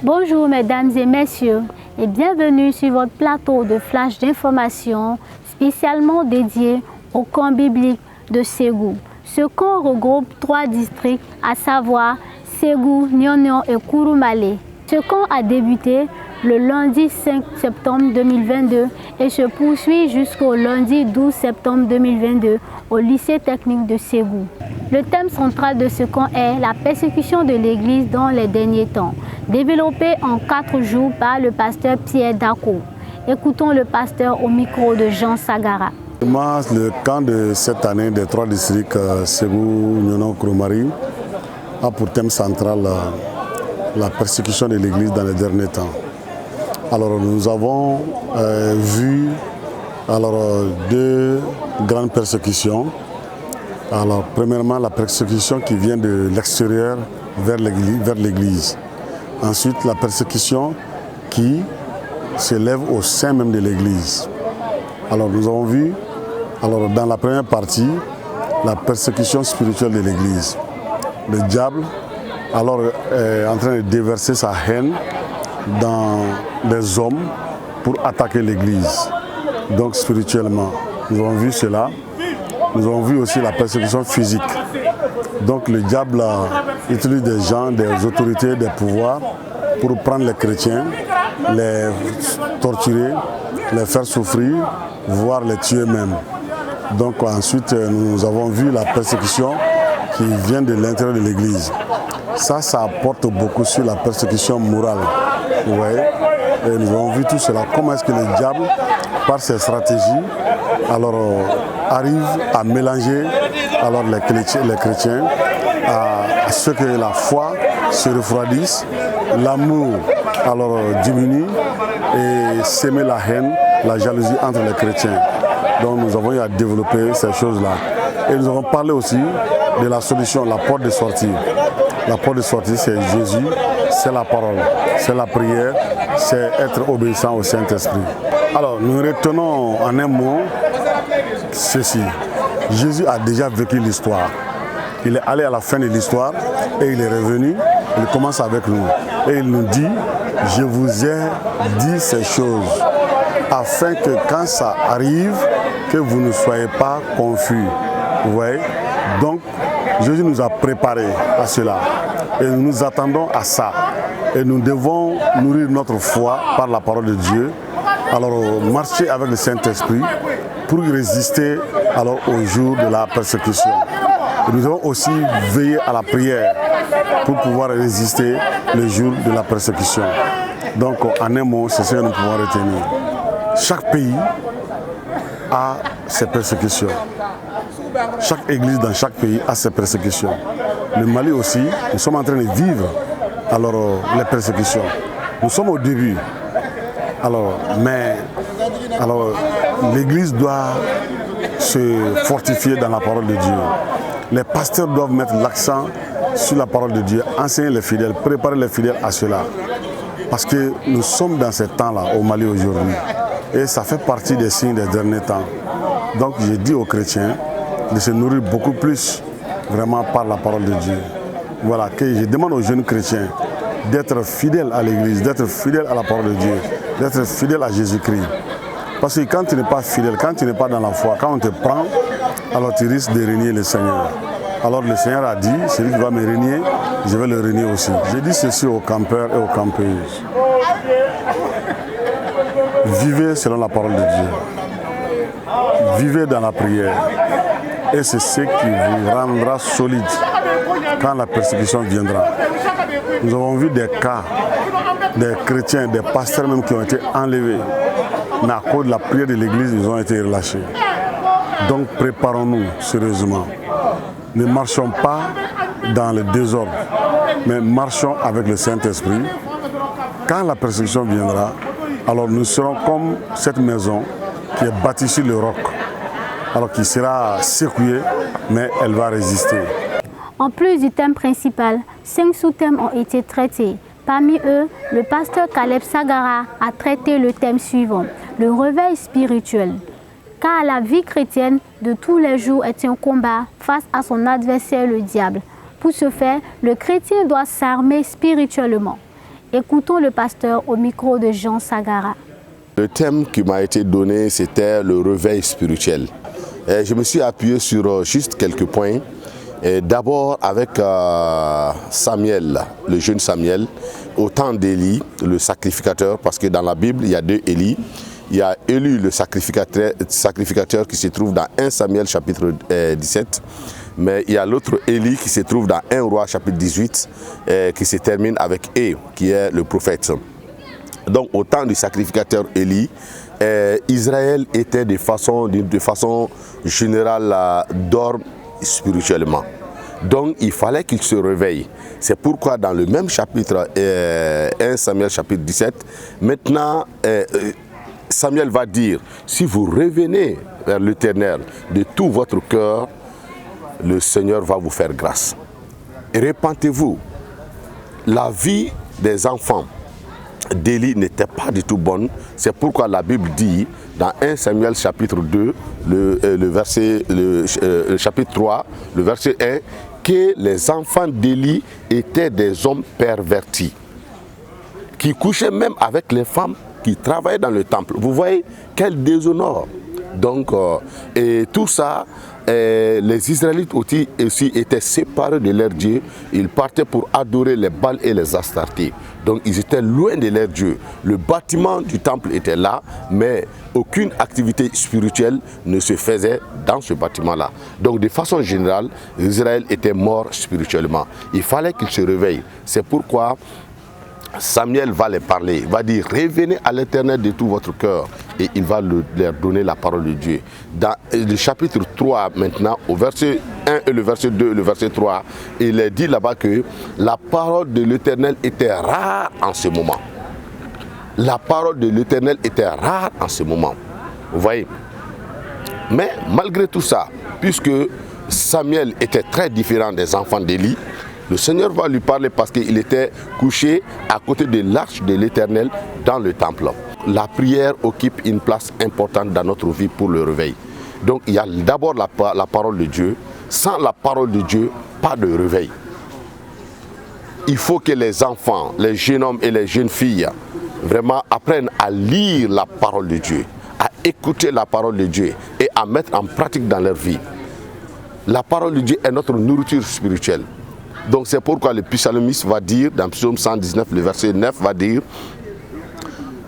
Bonjour mesdames et messieurs et bienvenue sur votre plateau de flash d'information spécialement dédié au camp biblique de Ségou. Ce camp regroupe 3 districts, à savoir Ségou, Nyonyo et Kouroumalé. Ce camp a débuté le lundi 5 septembre 2022 et se poursuit jusqu'au lundi 12 septembre 2022 au lycée technique de Ségou. Le thème central de ce camp est la persécution de l'Église dans les derniers temps, développé en 4 jours par le pasteur Pierre Dako. Écoutons le pasteur au micro de Jean Sagara. Le camp de cette année des 3 districts Ségou, Nyonyo, Kouroumari a pour thème central la persécution de l'Église dans les derniers temps. Alors nous avons vu 2 grandes persécutions. Alors premièrement la persécution qui vient de l'extérieur vers l'Église. Ensuite la persécution qui s'élève au sein même de l'Église. Alors nous avons vu dans la première partie la persécution spirituelle de l'Église. Le diable est en train de déverser sa haine dans des hommes pour attaquer l'Église, donc spirituellement. Nous avons vu cela. Nous avons vu aussi la persécution physique. Donc le diable utilise des gens, des autorités, des pouvoirs pour prendre les chrétiens, les torturer, les faire souffrir, voire les tuer même. Donc ensuite nous avons vu la persécution qui vient de l'intérieur de l'Église. Ça apporte beaucoup sur la persécution morale. Ouais. Et nous avons vu tout cela. Comment est-ce que le diable, par ses stratégies, arrive à mélanger les chrétiens à ce que la foi se refroidisse, l'amour diminue et s'aimer la haine, la jalousie entre les chrétiens. Donc nous avons eu à développer ces choses-là. Et nous avons parlé aussi de la solution, la porte de sortie. La porte de sortie, c'est Jésus, c'est la parole, c'est la prière, c'est être obéissant au Saint-Esprit. Alors, nous retenons en un mot ceci. Jésus a déjà vécu l'histoire. Il est allé à la fin de l'histoire et il est revenu. Il commence avec nous. Et il nous dit, je vous ai dit ces choses afin que quand ça arrive, que vous ne soyez pas confus. Vous voyez? Donc, Jésus nous a préparés à cela et nous nous attendons à ça. Et nous devons nourrir notre foi par la parole de Dieu. Alors, marcher avec le Saint-Esprit pour résister au jour de la persécution. Et nous devons aussi veiller à la prière pour pouvoir résister le jour de la persécution. Donc, en un mot, c'est ce que nous pouvons retenir. Chaque pays a ses persécutions. Chaque église dans chaque pays a ses persécutions. Le Mali aussi, nous sommes en train de vivre les persécutions. Nous sommes au début. Mais l'église doit se fortifier dans la parole de Dieu. Les pasteurs doivent mettre l'accent sur la parole de Dieu, enseigner les fidèles, préparer les fidèles à cela. Parce que nous sommes dans ces temps-là au Mali aujourd'hui. Et ça fait partie des signes des derniers temps. Donc je dis aux chrétiens de se nourrir beaucoup plus vraiment par la parole de Dieu. Voilà, que je demande aux jeunes chrétiens d'être fidèles à l'église, d'être fidèles à la parole de Dieu, d'être fidèles à Jésus-Christ. Parce que quand tu n'es pas fidèle, quand tu n'es pas dans la foi, quand on te prend, alors tu risques de régner le Seigneur. Alors le Seigneur a dit, celui qui va me régner, je vais le régner aussi. Je dis ceci aux campeurs et aux campeuses. Vivez selon la parole de Dieu. Vivez dans la prière. Et c'est ce qui vous rendra solide quand la persécution viendra. Nous avons vu des cas, des chrétiens, des pasteurs même qui ont été enlevés. Mais à cause de la prière de l'Église, ils ont été relâchés. Donc préparons-nous sérieusement. Ne marchons pas dans le désordre, mais marchons avec le Saint-Esprit. Quand la persécution viendra, alors nous serons comme cette maison qui est bâtie sur le roc, alors qui sera secouée, mais elle va résister. En plus du thème principal, 5 sous-thèmes ont été traités. Parmi eux, le pasteur Caleb Sagara a traité le thème suivant, le réveil spirituel. Car la vie chrétienne de tous les jours est un combat face à son adversaire le diable. Pour ce faire, le chrétien doit s'armer spirituellement. Écoutons le pasteur au micro de Jean Sagara. Le thème qui m'a été donné, c'était le réveil spirituel. Et je me suis appuyé sur juste quelques points. D'abord avec Samuel, le jeune Samuel, au temps d'Élie, le sacrificateur, parce que dans la Bible, il y a deux Élie. Il y a Élie, le sacrificateur qui se trouve dans 1 Samuel chapitre 17. Mais il y a l'autre Élie qui se trouve dans 1 Roi chapitre 18, qui se termine avec É, qui est le prophète. Donc au temps du sacrificateur Élie, Israël était de façon générale dorme spirituellement. Donc il fallait qu'il se réveille. C'est pourquoi dans le même chapitre, 1 Samuel chapitre 17, maintenant Samuel va dire, si vous revenez vers l'Éternel de tout votre cœur, le Seigneur va vous faire grâce. Et repentez-vous. La vie des enfants d'Élie n'était pas du tout bonne. C'est pourquoi la Bible dit dans 1 Samuel chapitre 2, le chapitre 3, le verset 1, que les enfants d'Élie étaient des hommes pervertis, qui couchaient même avec les femmes qui travaillaient dans le temple. Vous voyez quel déshonneur. Donc, et tout ça, les Israélites aussi étaient séparés de leur Dieu. Ils partaient pour adorer les Baals et les Astartés. Donc ils étaient loin de leur Dieu. Le bâtiment du temple était là, mais aucune activité spirituelle ne se faisait dans ce bâtiment-là. Donc de façon générale, Israël était mort spirituellement. Il fallait qu'ils se réveillent. C'est pourquoi Samuel va les parler, il va dire revenez à l'Éternel de tout votre cœur et il va leur donner la parole de Dieu. Dans le chapitre 3 maintenant, au verset 1 et le verset 2 et le verset 3, il est dit là-bas que la parole de l'Éternel était rare en ce moment. La parole de l'Éternel était rare en ce moment. Vous voyez. Mais malgré tout ça, puisque Samuel était très différent des enfants d'Élie, le Seigneur va lui parler parce qu'il était couché à côté de l'arche de l'Éternel dans le temple. La prière occupe une place importante dans notre vie pour le réveil. Donc il y a d'abord la parole de Dieu. Sans la parole de Dieu, pas de réveil. Il faut que les enfants, les jeunes hommes et les jeunes filles vraiment apprennent à lire la parole de Dieu, à écouter la parole de Dieu et à mettre en pratique dans leur vie. La parole de Dieu est notre nourriture spirituelle. Donc c'est pourquoi le psalmiste va dire, dans Psaume 119, le verset 9 va dire,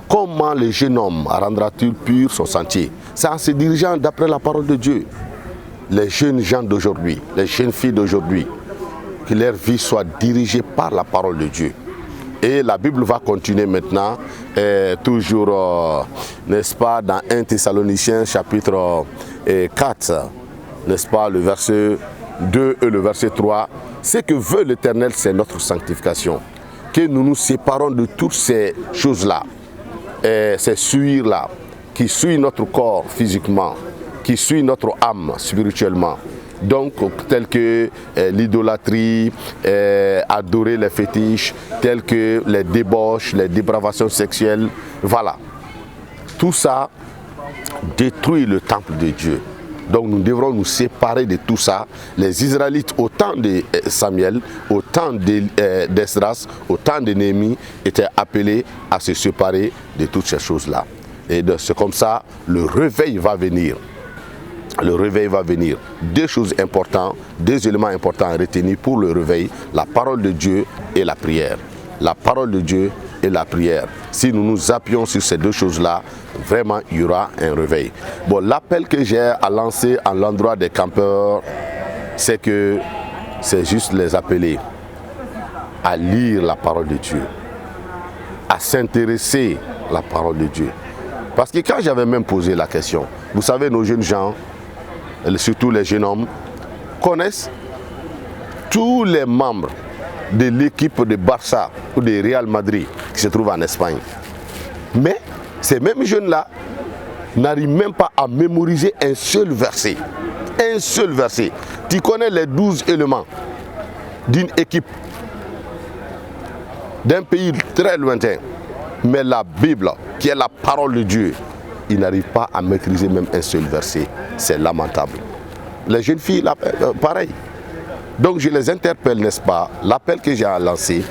comment le jeune homme rendra-t-il pur son sentier? C'est en se dirigeant d'après la parole de Dieu. Les jeunes gens d'aujourd'hui, les jeunes filles d'aujourd'hui, que leur vie soit dirigée par la parole de Dieu. Et la Bible va continuer maintenant, toujours, n'est-ce pas, dans 1 Thessaloniciens chapitre 4, n'est-ce pas, le verset 2 et le verset 3, ce que veut l'Éternel, c'est notre sanctification. Que nous nous séparons de toutes ces choses-là, ces souillures-là, qui souillent notre corps physiquement, qui souillent notre âme spirituellement. Donc, telles que l'idolâtrie, adorer les fétiches, telles que les débauches, les dépravations sexuelles, voilà. Tout ça détruit le temple de Dieu. Donc nous devrons nous séparer de tout ça. Les Israélites, au temps de Samuel, au temps d'Esdras, au temps de Néhémie, étaient appelés à se séparer de toutes ces choses-là. Et c'est comme ça, le réveil va venir. Le réveil va venir. Deux choses importantes, deux éléments importants à retenir pour le réveil, la parole de Dieu et la prière. La parole de Dieu et la prière. Si nous nous appuyons sur ces deux choses-là, vraiment, il y aura un réveil. Bon, l'appel que j'ai à lancer à l'endroit des campeurs, c'est que c'est juste les appeler à lire la parole de Dieu, à s'intéresser à la parole de Dieu. Parce que quand j'avais même posé la question, vous savez, nos jeunes gens, surtout les jeunes hommes, connaissent tous les membres de l'équipe de Barça ou de Real Madrid qui se trouve en Espagne. Mais ces mêmes jeunes-là n'arrivent même pas à mémoriser un seul verset. Un seul verset. Tu connais les 12 éléments d'une équipe, d'un pays très lointain. Mais la Bible, qui est la parole de Dieu, ils n'arrivent pas à maîtriser même un seul verset. C'est lamentable. Les jeunes filles, pareil. Donc je les interpelle, n'est-ce pas? L'appel que j'ai lancé,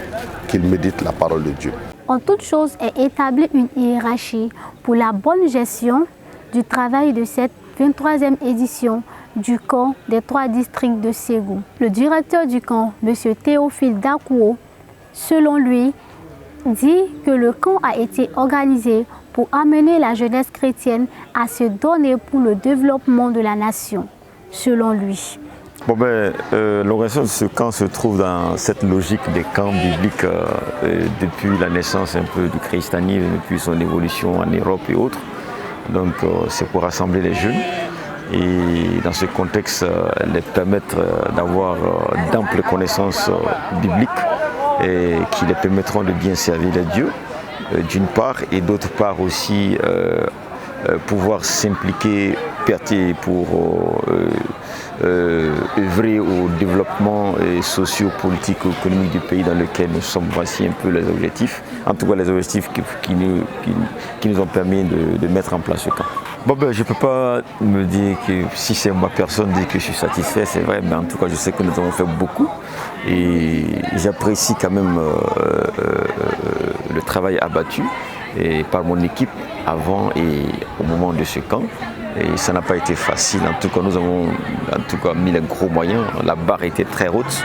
qu'ils méditent la parole de Dieu. En toute chose est établie une hiérarchie pour la bonne gestion du travail de cette 23e édition du camp des 3 districts de Ségou. Le directeur du camp, M. Théophile Dakouo, selon lui, dit que le camp a été organisé pour amener la jeunesse chrétienne à se donner pour le développement de la nation, selon lui. L'organisation de ce camp se trouve dans cette logique des camps bibliques depuis la naissance un peu du christianisme, depuis son évolution en Europe et autres. Donc c'est pour rassembler les jeunes et dans ce contexte les permettre d'avoir d'amples connaissances bibliques et qui les permettront de bien servir les dieux d'une part, et d'autre part aussi pouvoir s'impliquer pour œuvrer au développement socio-politique et économique du pays dans lequel nous sommes. Voici un peu les objectifs, en tout cas les objectifs qui nous ont permis de mettre en place ce camp. Je ne peux pas me dire que si c'est ma personne dit que je suis satisfait, c'est vrai, mais en tout cas je sais que nous avons fait beaucoup et j'apprécie quand même le travail abattu par mon équipe avant et au moment de ce camp. Et ça n'a pas été facile. En tout cas, nous avons mis les gros moyens. La barre était très haute,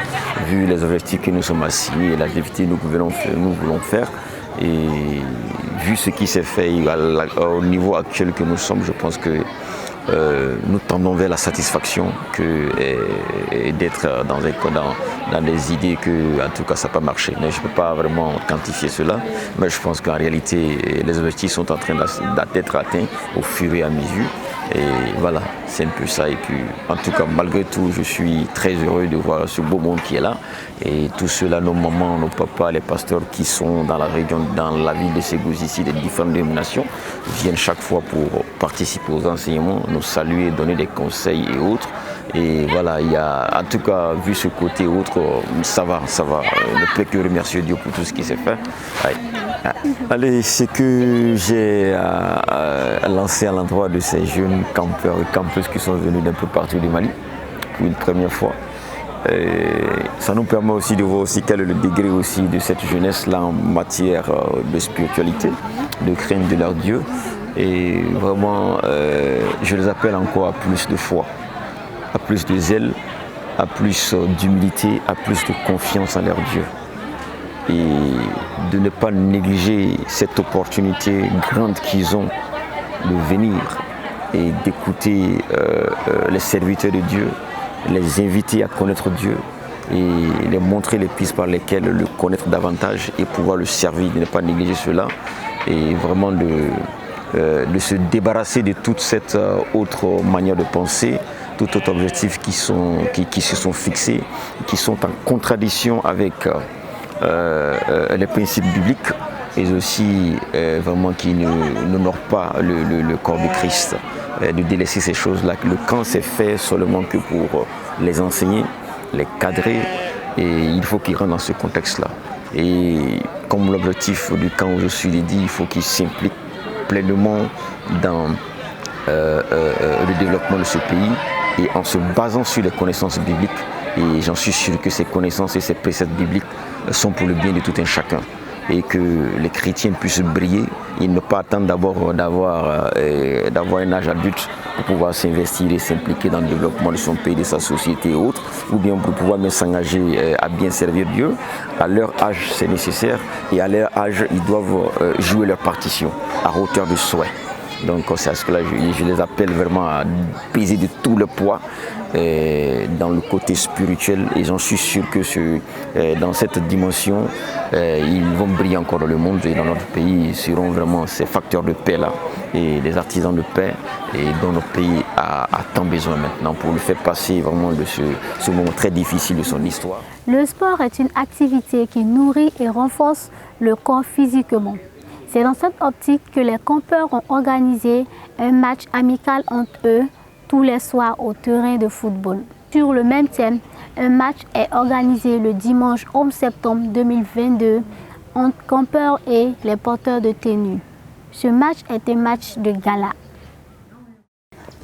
vu les objectifs que nous sommes assignés et les activités que nous voulons faire. Et vu ce qui s'est fait au niveau actuel que nous sommes, je pense que nous tendons vers la satisfaction et d'être dans des idées que, en tout cas, ça n'a pas marché. Mais je ne peux pas vraiment quantifier cela. Mais je pense qu'en réalité, les objectifs sont en train d'être atteints au fur et à mesure. Et voilà, c'est un peu ça. Et puis, en tout cas, malgré tout, je suis très heureux de voir ce beau monde qui est là. Et tous ceux-là, nos mamans, nos papas, les pasteurs qui sont dans la région, dans la ville de Ségou ici, des différentes dénominations, viennent chaque fois pour participer aux enseignements, nous saluer, donner des conseils et autres. Et voilà, il y a, en tout cas, vu ce côté autre, ça va. On ne peut que remercier Dieu pour tout ce qui s'est fait. Ouais. Allez, ce que j'ai lancé à l'endroit de ces jeunes campeurs et campeuses qui sont venus d'un peu partout du Mali pour une première fois. Et ça nous permet aussi de voir aussi quel est le degré aussi de cette jeunesse-là en matière de spiritualité, de crainte de leur Dieu. Et vraiment, je les appelle encore à plus de foi, à plus de zèle, à plus d'humilité, à plus de confiance en leur Dieu. Et de ne pas négliger cette opportunité grande qu'ils ont de venir et d'écouter les serviteurs de Dieu, les inviter à connaître Dieu et les montrer les pistes par lesquelles le connaître davantage et pouvoir le servir, de ne pas négliger cela et vraiment de se débarrasser de toute cette autre manière de penser, tout autre objectif qui se sont fixés, qui sont en contradiction avec les principes bibliques et aussi vraiment qui n'honorent pas le corps de Christ, de délaisser ces choses-là. Le camp s'est fait seulement que pour les enseigner, les cadrer et il faut qu'ils rentrent dans ce contexte-là. Et comme l'objectif du camp où je suis dit, il faut qu'ils s'impliquent pleinement dans le développement de ce pays et en se basant sur les connaissances bibliques. Et j'en suis sûr que ces connaissances et ces préceptes bibliques sont pour le bien de tout un chacun. Et que les chrétiens puissent briller et ne pas attendre d'abord d'avoir un âge adulte pour pouvoir s'investir et s'impliquer dans le développement de son pays, de sa société et autres, ou bien pour pouvoir même s'engager à bien servir Dieu. À leur âge, c'est nécessaire et à leur âge, ils doivent jouer leur partition à hauteur de souhait. Donc c'est à ce que là, je les appelle vraiment à peser de tout le poids dans le côté spirituel et j'en suis sûr que dans cette dimension, ils vont briller encore dans le monde et dans notre pays. Ils seront vraiment ces facteurs de paix là et des artisans de paix et dont notre pays a tant besoin maintenant pour le faire passer vraiment de ce moment très difficile de son histoire. Le sport est une activité qui nourrit et renforce le corps physiquement. C'est dans cette optique que les campeurs ont organisé un match amical entre eux tous les soirs au terrain de football. Sur le même thème, un match est organisé le dimanche 11 septembre 2022 entre campeurs et les porteurs de tenue. Ce match est un match de gala.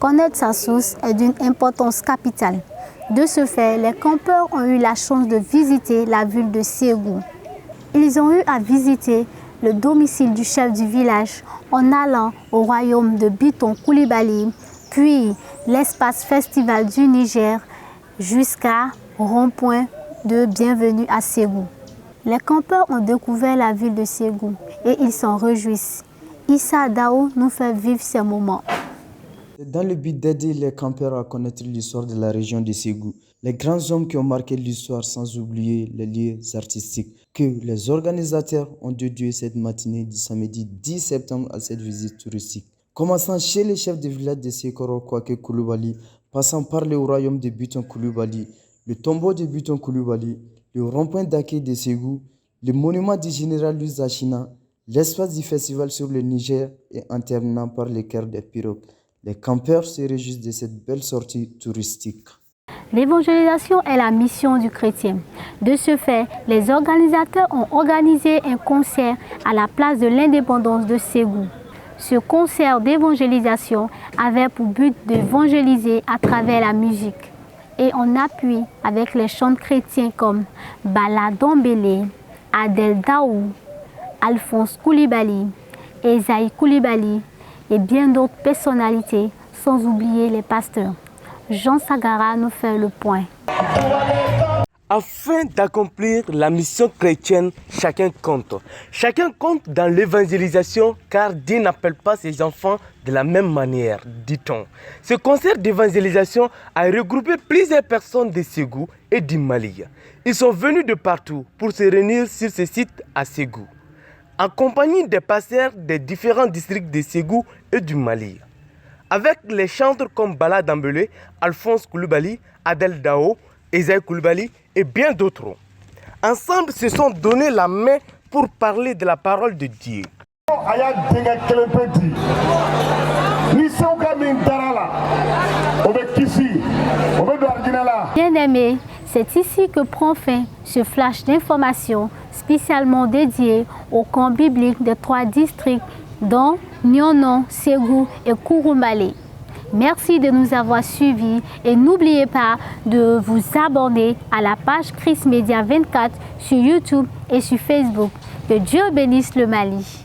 Connaître sa source est d'une importance capitale. De ce fait, les campeurs ont eu la chance de visiter la ville de Ségou. Ils ont eu à visiter le domicile du chef du village en allant au royaume de Biton Coulibaly, puis l'espace festival du Niger jusqu'à rond-point de Bienvenue à Ségou. Les campeurs ont découvert la ville de Ségou et ils s'en réjouissent. Issa Dao nous fait vivre ces moments. Dans le but d'aider les campeurs à connaître l'histoire de la région de Ségou, les grands hommes qui ont marqué l'histoire sans oublier les lieux artistiques, que les organisateurs ont dédié cette matinée du samedi 10 septembre à cette visite touristique. Commençant chez le chef de village de Sekoro Kwake Coulibaly, passant par le royaume de Biton Coulibaly, le tombeau de Biton Coulibaly, le rond-point d'accueil de Ségou, le monument du général Louis Achina, l'espace du festival sur le Niger et en terminant par le cœur des pirogues. Les campeurs se réjouissent de cette belle sortie touristique. L'évangélisation est la mission du chrétien. De ce fait, les organisateurs ont organisé un concert à la place de l'indépendance de Ségou. Ce concert d'évangélisation avait pour but d'évangéliser à travers la musique et en appui avec les chants chrétiens comme Bala Dombélé, Adel Daou, Alphonse Coulibaly, Esaïe Coulibaly et bien d'autres personnalités, sans oublier les pasteurs. Jean Sagara nous fait le point. Afin d'accomplir la mission chrétienne, chacun compte. Chacun compte dans l'évangélisation car Dieu n'appelle pas ses enfants de la même manière, dit-on. Ce concert d'évangélisation a regroupé plusieurs personnes de Ségou et du Mali. Ils sont venus de partout pour se réunir sur ce site à Ségou, en compagnie des pasteurs des différents districts de Ségou et du Mali. Avec les chanteurs comme Bala Dambélé, Alphonse Coulibaly, Adel Dao, Esaïe Coulibaly et bien d'autres. Ensemble, se sont donné la main pour parler de la parole de Dieu. Bien-aimés, c'est ici que prend fin ce flash d'information spécialement dédié au camp biblique des 3 districts dont Nyonon, Ségou et Kouroumalé. Merci de nous avoir suivis et n'oubliez pas de vous abonner à la page Christ Media 24 sur YouTube et sur Facebook. Que Dieu bénisse le Mali.